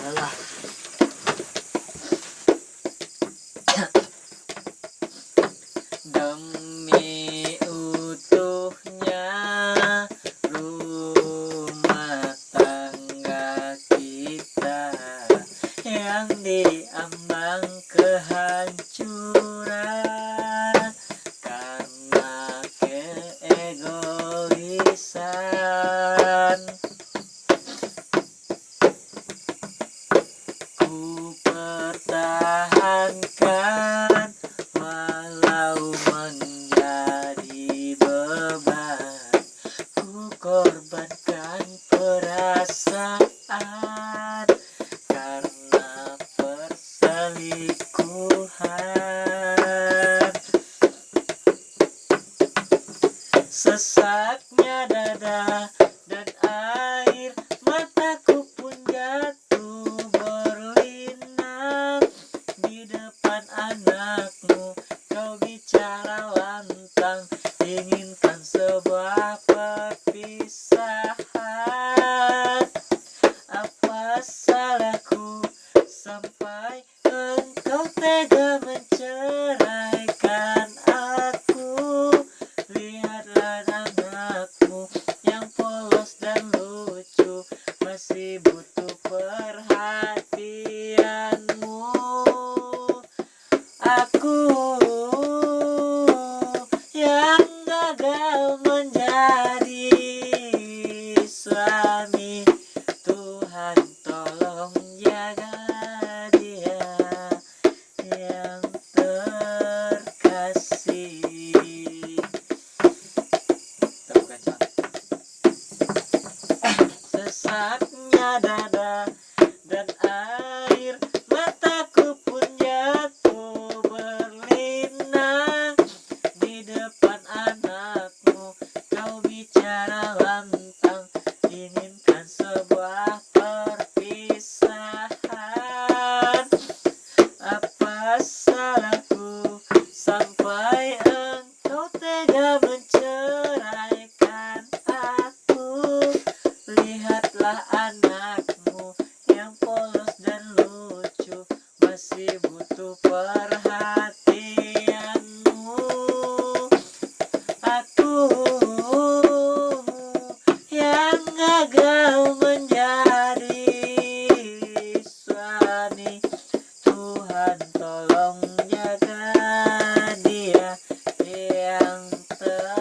Allah. Demi utuhnya rumah tangga kita yang diambang kehancuran karena keegoisan. Ku pertahankan walau menjadi beban. Ku korbankan perasaan karena perselingkuhan. Sesaknya dada dan air mataku pun jatuh berlinang di depan anakmu. Kau bicara lantang, inginkan sebuah perpisahan. Apa salahku sampai engkau tega menceraikan aku? Lihatlah anakmu yang polos dan lucu, masih butuh perhatianmu. Aku yang gagal menjadi suami. Tuhan tolong jaga dia yang terkasih. Bukan sesaknya dada dan air mataku pun jatuh berlinang di depan anakmu. Kau bicara lantang, inginkan sebuah perpisahan. Apa salahku sampai engkau tega menceraikan aku? Lihatlah anakmu yang polos dan lucu, masih butuh perhatianmu. Aku yang gagal menjadi suami. Tuhan tolong jaga dia yang terkasih.